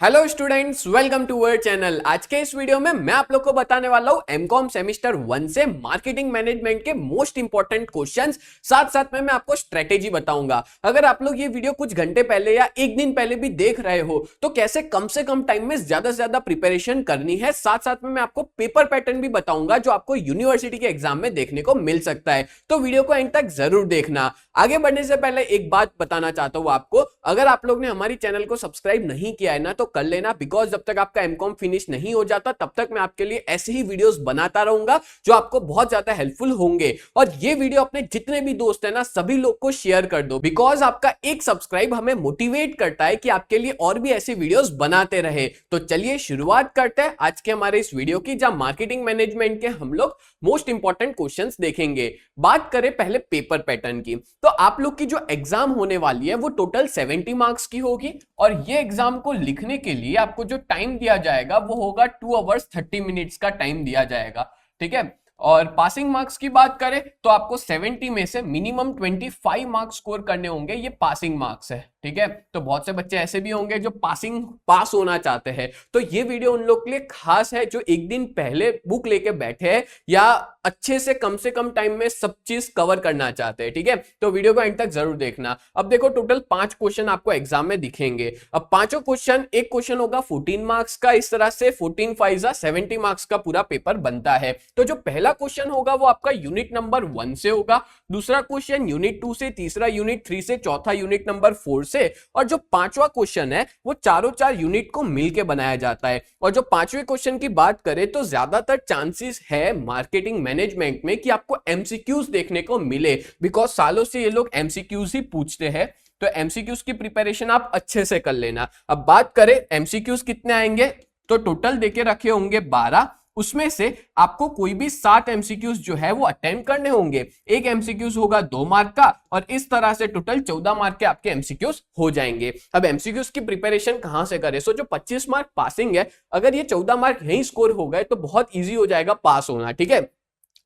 Hello students, welcome to our channel. आज के इस वीडियो में मैं आप लोग को बताने वाला हूं एमकॉम सेमेस्टर 1 से मार्केटिंग मैनेजमेंट के मोस्ट इंपॉर्टेंट क्वेश्चंस। साथ साथ में मैं आपको स्ट्रेटेजी बताऊंगा। अगर आप लोग ये वीडियो कुछ घंटे पहले या एक दिन पहले भी देख रहे हो तो कैसे कम से कम टाइम में ज्यादा से ज्यादा प्रिपरेशन करनी है। साथ साथ में मैं आपको पेपर पैटर्न भी बताऊंगा जो आपको यूनिवर्सिटी के एग्जाम में देखने को मिल सकता है। तो वीडियो को एंड तक जरूर देखना। आगे बढ़ने से पहले एक बात बताना चाहता हूं आपको, अगर आप लोग ने हमारी चैनल को सब्सक्राइब नहीं किया है ना तो कर लेना, बिकॉज जब तक आपका एमकॉम फिनिश नहीं हो जाता तब तक मैं आपके लिए ऐसे ही वीडियोस बनाता रहूंगा जो आपको बहुत ज्यादा हेल्पफुल होंगे। और ये वीडियो अपने जितने भी दोस्त हैं ना सभी लोग को शेयर कर दो, बिकॉज आपका एक सब्सक्राइब हमें मोटिवेट करता है कि आपके लिए और भी ऐसे वीडियोस बनाते रहे। तो चलिए शुरुआत करते हैं आज के हमारे इस वीडियो की, जहां मार्केटिंग मैनेजमेंट के हम लोग मोस्ट इंपॉर्टेंट क्वेश्चंस देखेंगे। बात करें पहले पेपर पैटर्न की, तो आप लोग की जो एग्जाम होने वाली है वो टोटल 70 मार्क्स की होगी और ये एग्जाम को लिखने के लिए आपको जो टाइम दिया जाएगा वो होगा 2 आवर्स 30 मिनट्स का टाइम दिया जाएगा। ठीक है। और पासिंग मार्क्स की बात करें तो आपको 70 में से मिनिमम 25 मार्क्स स्कोर करने होंगे, ये पासिंग मार्क्स है। ठीक है। तो बहुत से बच्चे ऐसे भी होंगे जो पास होना चाहते हैं, तो ये वीडियो उन लोग के लिए खास है जो एक दिन पहले बुक लेके बैठे हैं या अच्छे से कम टाइम में सब चीज कवर करना चाहते हैं। ठीक है। तो वीडियो को एंड तक जरूर देखना। अब देखो टोटल 5 क्वेश्चन आपको एग्जाम में दिखेंगे। अब पांचों क्वेश्चन, एक क्वेश्चन होगा 14 मार्क्स का, इस तरह से 14 5 70 मार्क्स का पूरा पेपर बनता है। तो जो पहला क्वेश्चन होगा वो आपका यूनिट नंबर 1 से होगा, दूसरा क्वेश्चन यूनिट 2 से, तीसरा यूनिट 3 से, चौथा यूनिट नंबर 4 से, और जो पांचवा क्वेश्चन है वो चारों चार यूनिट को मिलकर बनाया जाता है। और जो पांचवें क्वेश्चन की बात करें तो ज्यादातर चांसेस है मार्केटिंग मैनेजमेंट में कि आपको एमसीक्यूज देखने को मिले, बिकॉज सालों से ये लोग एमसीक्यूज ही पूछते हैं। तो एमसीक्यूज की प्रिपरेशन आप अच्छे से कर लेना। अब बात करें एमसीक्यूज कितने आएंगे, तो टोटल देके रखे होंगे 12, उसमें से आपको कोई भी 7 एमसीक्यूज जो है वो अटेम्प्ट करने होंगे। एक एमसीक्यूज होगा 2 मार्क का और इस तरह से टोटल 14 मार्क के आपके एमसीक्यूज हो जाएंगे। अब एमसीक्यूज की प्रिपरेशन कहां से करें, सो जो 25 मार्क पासिंग है, अगर ये 14 मार्क यहीं स्कोर हो गए तो बहुत ईजी हो जाएगा पास होना। ठीक है।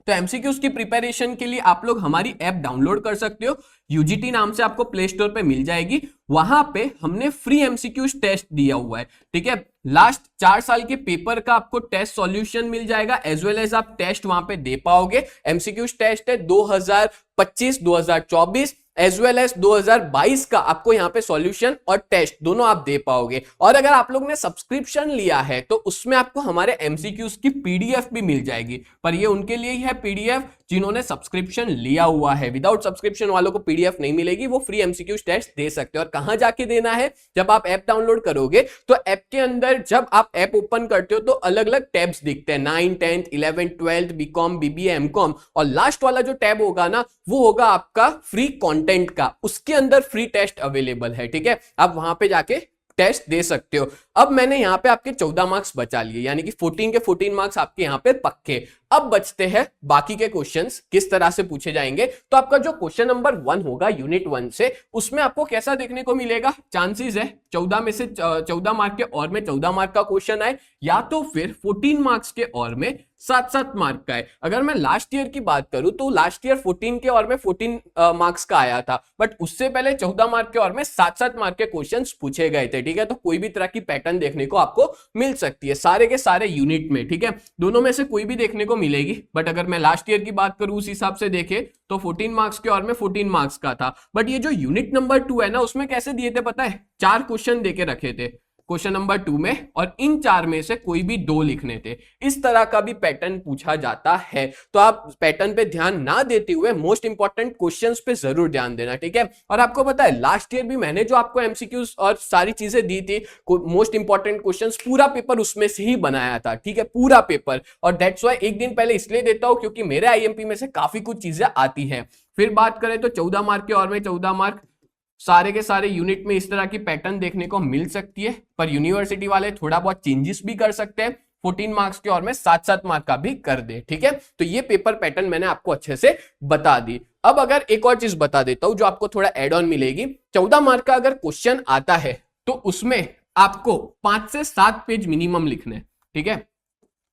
तो एमसीक्यूज की प्रिपरेशन के लिए आप लोग हमारी ऐप डाउनलोड कर सकते हो, यूजीटी नाम से आपको प्ले स्टोर पे मिल जाएगी। वहां पे हमने फ्री एमसीक्यूज टेस्ट दिया हुआ है। ठीक है। लास्ट 4 साल के पेपर का आपको टेस्ट सॉल्यूशन मिल जाएगा, एज वेल एज आप टेस्ट वहां पे दे पाओगे। एमसीक्यूज टेस्ट है 2025 2024 एज वेल एज 2022 का आपको यहाँ पे सॉल्यूशन और टेस्ट दोनों आप दे पाओगे। और अगर आप लोग ने सब्सक्रिप्शन लिया है तो उसमें आपको हमारे एमसीक्यूज की पीडीएफ भी मिल जाएगी, पर ये उनके लिए ही है पीडीएफ जिन्होंने सब्सक्रिप्शन लिया हुआ है। विदाउट सब्सक्रिप्शन वालों को पीडीएफ नहीं मिलेगी, वो फ्री एमसीक्यूज टेस्ट दे सकते हो। और कहां जाके देना है, जब आप ऐप डाउनलोड करोगे तो ऐप के अंदर जब आप ऐप ओपन करते हो तो अलग अलग टैब्स दिखते हैं, 9th 10th 11th 12th BCom BBA MCom, और लास्ट वाला जो टैब होगा ना वो होगा आपका फ्री कंटेंट का, उसके अंदर फ्री टेस्ट अवेलेबल है। ठीक है। आप वहां पे जाके टेस्ट दे सकते हो। अब मैंने यहां पे आपके 14 मार्क्स बचा लिए, यानी कि 14 के 14 मार्क्स आपके यहां पे पक्के। अब बचते हैं बाकी के क्वेश्चंस किस तरह से पूछे जाएंगे। तो आपका जो क्वेश्चन नंबर 1 होगा यूनिट 1 से, उसमें आपको कैसा देखने को मिलेगा, चांसेस है 14 में से 14 मार्क के और में 14 मार्क का क्वेश्चन आए, या तो फिर 14 मार्क्स के और में 7 मार्क का है। अगर मैं लास्ट ईयर की बात करूं तो लास्ट ईयर 14 के और में 14 मार्क्स का आया था, बट उससे पहले 14 मार्क के और में 7 मार्क के क्वेश्चंस पूछे गए थे। ठीक है। तो कोई भी तरह की पैटर्न देखने को आपको मिल सकती है सारे के सारे यूनिट में। ठीक है। दोनों में से कोई भी देखने को मिलेगी, बट अगर मैं लास्ट ईयर की बात करूं उस हिसाब से देखे तो 14 मार्क्स के और में 14 मार्क्स का था। बट ये जो यूनिट नंबर 2 है ना, उसमें कैसे दिए थे पता है, 4 क्वेश्चन देके रखे थे क्वेश्चन नंबर 2 में, और इन 4 में से कोई भी 2 लिखने थे। इस तरह का भी पैटर्न पूछा जाता है। तो आप पैटर्न पे ध्यान ना देते हुए मोस्ट इंपॉर्टेंट क्वेश्चंस पे जरूर ध्यान देना। ठीक है। और आपको पता है लास्ट ईयर भी मैंने जो आपको एमसीक्यूज और सारी चीजें दी थी, मोस्ट इंपॉर्टेंट क्वेश्चंस, पूरा पेपर उसमें से ही बनाया था। ठीक है। पूरा पेपर। और दैट्स व्हाई एक दिन पहले इसलिए देता हूं क्योंकि मेरे आईएमपी में से काफी कुछ चीजें आती हैं। फिर बात करें तो 14 मार्क के और में 14 मार्क, सारे के सारे यूनिट में इस तरह की पैटर्न देखने को मिल सकती है, पर यूनिवर्सिटी वाले थोड़ा बहुत चेंजेस भी कर सकते हैं। 14 मार्क्स के और में 7 मार्क का भी कर दे। ठीक है। तो ये पेपर पैटर्न मैंने आपको अच्छे से बता दी। अब अगर एक और चीज बता देता हूं जो आपको थोड़ा एड ऑन मिलेगी, 14 मार्क का अगर क्वेश्चन आता है तो उसमें आपको 5 से 7 पेज मिनिमम लिखने। ठीक है।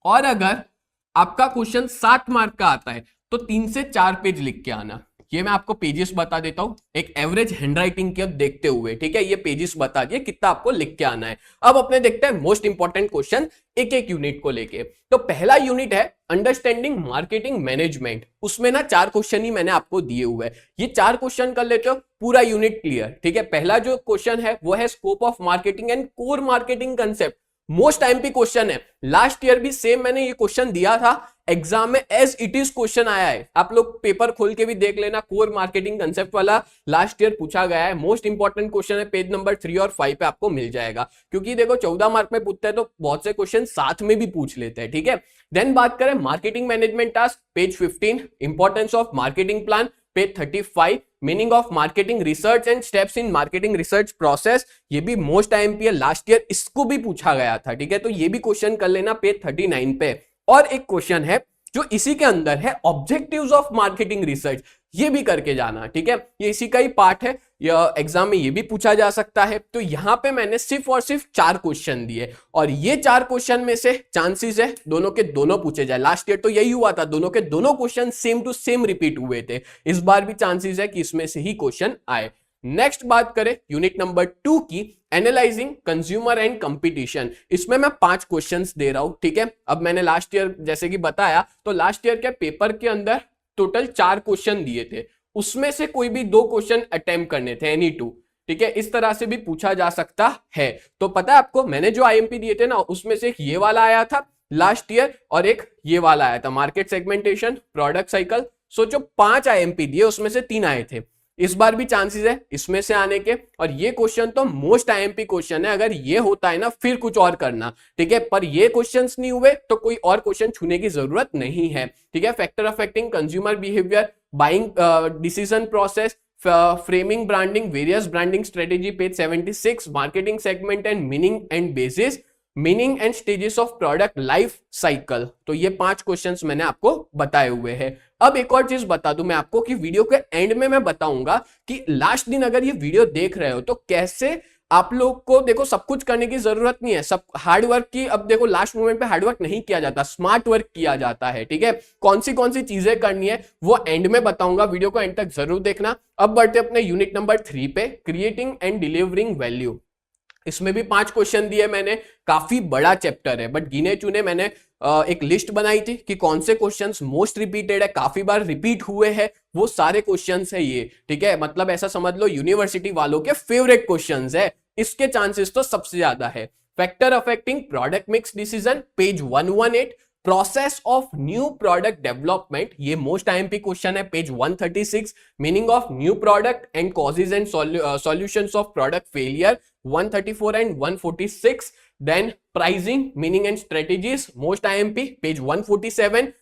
और अगर आपका क्वेश्चन 7 मार्क का आता है तो 3 से 4 पेज लिख के आना। ये मैं आपको पेजेस बता देता हूं एक एवरेज हैंडराइटिंग के देखते हुए, ठीक है। ये पेजेस बता दिए कितना आपको लिख के आना है। अब अपने देखते हैं मोस्ट इंपॉर्टेंट क्वेश्चन एक एक यूनिट को लेके। तो पहला यूनिट है अंडरस्टैंडिंग मार्केटिंग मैनेजमेंट। उसमें ना 4 क्वेश्चन ही मैंने आपको दिए हुए हैं, ये 4 क्वेश्चन कर लेते हो, पूरा यूनिट क्लियर, ठीक है। पहला जो क्वेश्चन है वो है scope of marketing and core marketing concept. Most टाइमपी क्वेश्चन है, लास्ट ईयर भी सेम मैंने ये क्वेश्चन दिया था एग्जाम में, एज इट इज क्वेश्चन आया है। आप लोग पेपर खोल के भी देख लेना, कोर मार्केटिंग कंसेप्ट वाला लास्ट ईयर पूछा गया है। मोस्ट इंपॉर्टेंट क्वेश्चन है, पेज नंबर 3 और 5 पे आपको मिल जाएगा, क्योंकि देखो 14 मार्क में पूछते हैं तो बहुत से क्वेश्चन साथ में भी पूछ लेते हैं, ठीक है। देन बात करें marketing management task, page 15, importance of marketing plan, page 35, meaning of marketing research and steps in marketing research process. ये भी मोस्ट आईएमपी है, लास्ट ईयर इसको भी पूछा गया था, ठीक है। तो ये भी क्वेश्चन कर लेना पेज 39 पे। और एक क्वेश्चन है जो इसी के अंदर है, ऑब्जेक्टिव्स ऑफ मार्केटिंग रिसर्च, ये भी करके जाना, ठीक है। ये इसी का ही पार्ट है, एग्जाम में ये भी पूछा जा सकता है। तो यहां पे मैंने सिर्फ और सिर्फ 4 क्वेश्चन दिए, और ये 4 क्वेश्चन में से चांसेस है दोनों के दोनों पूछे जाए। लास्ट ईयर तो यही हुआ था, दोनों के दोनों question same to same repeat हुए थे। इस बार भी चांसेस है कि इसमें से ही क्वेश्चन आए। नेक्स्ट बात करें यूनिट नंबर 2 की, एनालाइजिंग कंज्यूमर एंड कंपटीशन। इसमें मैं 5 क्वेश्चंस दे रहा हूं, ठीक है। अब मैंने लास्ट ईयर जैसे कि बताया, तो लास्ट ईयर के पेपर के अंदर टोटल 4 क्वेश्चन दिए थे, उसमें से कोई भी 2 क्वेश्चन अटेम्प्ट करने थे, एनी 2, ठीक है। इस तरह से भी पूछा जा सकता है। तो पता है आपको, मैंने जो आईएमपी दिए थे ना, उसमें से एक ये वाला आया था लास्ट ईयर और एक ये वाला आया था, मार्केट सेगमेंटेशन, प्रोडक्ट साइकिल। सोचो 5 आईएमपी दिए, उसमें से 3 आए थे। इस बार भी चांसेस है इसमें से आने के, और ये क्वेश्चन तो मोस्ट आईएमपी क्वेश्चन है। अगर ये होता है ना फिर कुछ और करना, ठीक है। पर ये क्वेश्चंस नहीं हुए तो कोई और क्वेश्चन छूने की जरूरत नहीं है, ठीक है। Factor affecting consumer behaviour, buying decision process, framing branding, various branding strategy, page 76, marketing segment and meaning and bases, meaning and stages of product life cycle. तो ये 5 क्वेश्चंस मैंने आपको बताए हुए हैं। अब एक और चीज बता दूं मैं आपको कि वीडियो के एंड में मैं बताऊंगा कि लास्ट दिन अगर ये वीडियो देख रहे हो तो कैसे आप लोग को, देखो सब कुछ करने की जरूरत नहीं है, सब हार्ड वर्क की, अब देखो लास्ट मोमेंट पे हार्ड वर्क नहीं किया जाता, स्मार्ट वर्क किया जाता है, ठीक है। कौन सी चीजें करनी है वो एंड में बताऊंगा, वीडियो को एंड तक जरूर देखना। अब बढ़ते अपने यूनिट नंबर 3 पे, क्रिएटिंग एंड डिलीवरिंग वैल्यू। इसमें भी 5 क्वेश्चन दिए मैंने, काफी बड़ा चैप्टर है, बट गिने चुने मैंने एक लिस्ट बनाई थी कि कौन से क्वेश्चंस मोस्ट रिपीटेड है, काफी बार रिपीट हुए हैं, वो सारे क्वेश्चंस है ये, ठीक है। मतलब ऐसा समझ लो यूनिवर्सिटी वालों के फेवरेट क्वेश्चंस है, इसके चांसेस तो सबसे ज्यादा है। Factor affecting product mix decision, page 118, process of new product development, ये मोस्ट आईएमपी क्वेश्चन है, page 136, meaning of new product and causes and solutions of product failure, 134 and 146. Then pricing, meaning and strategies, most IMP, page 147.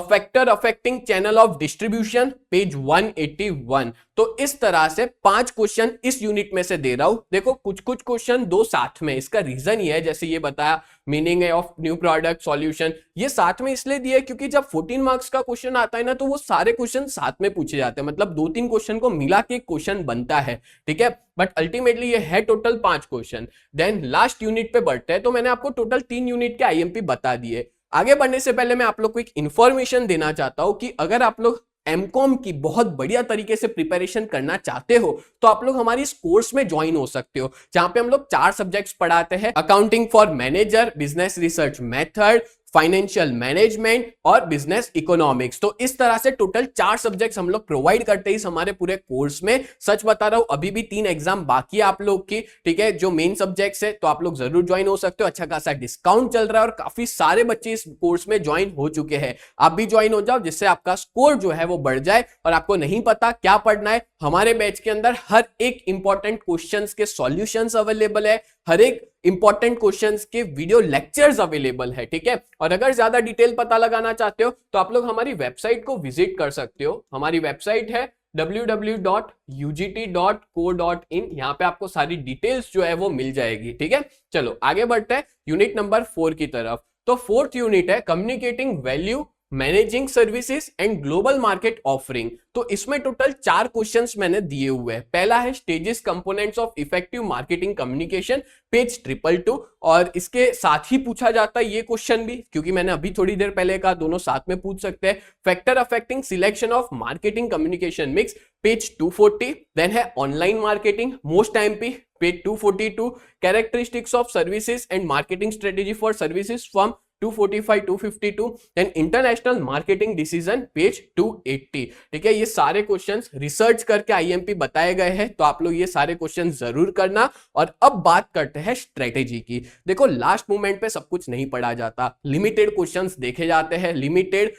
Factor affecting channel of distribution, page 181. तो इस तरह से 5 question इस unit में से दे रहा हूं। देखो कुछ क्वेश्चन 2 साथ में, इसका रीजन ये है, जैसे ये बताया meaning of new product, solution, ये साथ में इसलिए दिया क्योंकि जब 14 मार्क्स का क्वेश्चन आता है ना तो वो सारे क्वेश्चन साथ में पूछे जाते हैं, मतलब 2-3 क्वेश्चन को मिला के क्वेश्चन बनता है, ठीक है। बट अल्टीमेटली ये है total 5 question. Then last unit पे बढ़ते हैं, तो मैंने आपको टोटल 3 यूनिट के आईएमपी बता दिए। आगे बढ़ने से पहले मैं आप लोग को एक इंफॉर्मेशन देना चाहता हूं कि अगर आप लोग एमकॉम की बहुत बढ़िया तरीके से प्रिपरेशन करना चाहते हो तो आप लोग हमारी इस कोर्स में ज्वाइन हो सकते हो, जहां पे हम लोग 4 सब्जेक्ट्स पढ़ाते हैं, accounting for manager, business research method, financial management और बिजनेस इकोनॉमिक्स। तो इस तरह से टोटल 4 सब्जेक्ट्स हम लोग प्रोवाइड करते हैं हमारे पूरे कोर्स में। सच बता रहा हूं, अभी भी 3 एग्जाम बाकी है आप लोग की, ठीक है, जो मेन सब्जेक्ट्स है, तो आप लोग जरूर ज्वाइन हो सकते हो। अच्छा खासा डिस्काउंट चल रहा है और काफी सारे बच्चे इस कोर्स में ज्वाइन हो चुके हैं। आप भी ज्वाइन हो जाओ, जिससे आपका स्कोर जो है वो बढ़ जाए। और आपको नहीं पता क्या पढ़ना है, हमारे बैच के अंदर हर एक इंपॉर्टेंट क्वेश्चंस के सॉल्यूशंस अवेलेबल है, हर एक इंपॉर्टेंट क्वेश्चंस के वीडियो लेक्चर्स अवेलेबल है, ठीक है। और अगर ज्यादा डिटेल पता लगाना चाहते हो तो आप लोग हमारी वेबसाइट को विजिट कर सकते हो। हमारी वेबसाइट है www.ugt.co.in। यहाँ पे आपको सारी डिटेल्स जो है वो मिल जाएगी, ठीक है। चलो आगे बढ़ते हैं यूनिट नंबर 4 की तरफ। तो 4th यूनिट है communicating value managing services and global market offering. तो इसमें टोटल 4 क्वेश्चंस मैंने दिए हुए हैं। पहला है stages components of effective marketing communication, page 222, और इसके साथ ही पूछा जाता है ये क्वेश्चन भी, क्योंकि मैंने अभी थोड़ी देर पहले कहा दोनों साथ में पूछ सकते हैं। Factor affecting selection of marketing communication mix, page 240। Then है online marketing, most IMP, page 242। Characteristics of services and marketing strategy for services firm, 245, 252। Then international marketing decision, page 280। ठीक है, ये सारे क्वेश्चंस रिसर्च करके आईएमपी बताए गए हैं, तो आप लोग ये सारे क्वेश्चन जरूर करना। और अब बात करते हैं स्ट्रेटेजी की। देखो, लास्ट मोमेंट पे सब कुछ नहीं पढ़ा जाता, लिमिटेड क्वेश्चंस देखे जाते हैं, लिमिटेड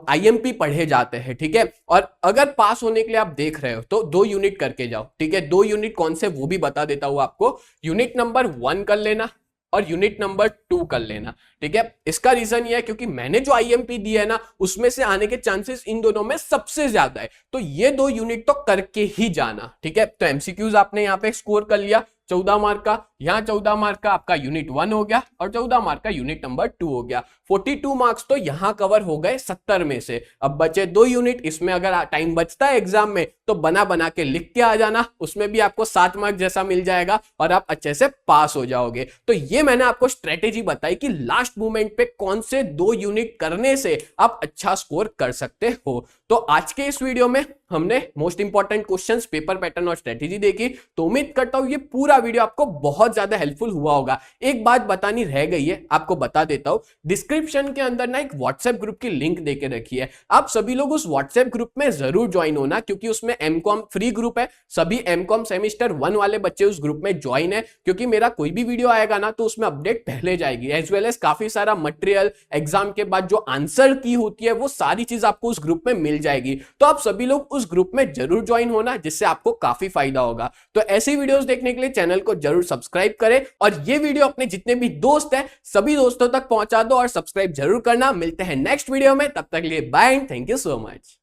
आईएमपी पढ़े जाते हैं। ठीक है, और अगर पास होने के लिए आप देख रहे हो तो 2 यूनिट करके जाओ। ठीक है, 2 यूनिट कौन से वो भी बता देता हूं आपको। यूनिट नंबर 1 कर लेना और यूनिट नंबर 2 कर लेना। ठीक है, इसका रीजन ये है क्योंकि मैंने जो आईएमपी दिया है ना, उसमें से आने के चांसेस इन दोनों में सबसे ज्यादा है, तो ये 2 यूनिट तो करके ही जाना। ठीक है, तो एमसीक्यूज आपने यहाँ पे स्कोर कर लिया 14 मार्क का, यहाँ 14 मार्क का आपका यूनिट 1 हो गया और 14 मार्क का यूनिट नंबर 2 हो गया। 42 मार्क्स तो यहां कवर हो गए 70 में से। अब बचे 2 यूनिट, इसमें अगर टाइम बचता है एग्जाम में तो बना बना के लिख के आ जाना, उसमें भी आपको 7 मार्क जैसा मिल जाएगा और आप अच्छे से पास हो जाओगे। तो ये मैंने आपको स्ट्रेटेजी बताई कि लास्ट मोमेंट पे कौन से 2 यूनिट करने से आप अच्छा स्कोर कर सकते हो। तो आज के इस वीडियो में हमने most important questions, paper pattern और स्ट्रेटेजी देखी। तो उम्मीद करता हूं ये पूरा वीडियो आपको बहुत ज्यादा हेल्पफुल हुआ होगा। एक बात बतानी रह गई है, आपको बता देता हूं, डिस्क्रिप्शन के अंदर ना एक व्हाट्सएप ग्रुप की लिंक देके रखी है। आप सभी लोग उस व्हाट्सएप ग्रुप में जरूर ज्वाइन होना, क्योंकि उसमें एमकॉम फ्री ग्रुप है, सभी एमकॉम सेमेस्टर 1 वाले बच्चे उस ग्रुप में ज्वाइन है, क्योंकि मेरा कोई भी वीडियो आएगा ना तो उसमें अपडेट पहले जाएगी, एज वेल एज काफी सारा मटेरियल, एग्जाम के बाद जो आंसर की होती है वो सारी चीज आपको उस ग्रुप में मिल जाएगी। तो आप सभी लोग उस ग्रुप में जरूर ज्वाइन होना, जिससे आपको काफी फायदा होगा। तो ऐसी वीडियोस देखने के लिए चैनल को जरूर सब्सक्राइब करें और ये वीडियो अपने जितने भी दोस्त हैं सभी दोस्तों तक पहुंचा दो और सब्सक्राइब जरूर करना। मिलते हैं नेक्स्ट वीडियो में, तब तक के लिए bye and thank you so much.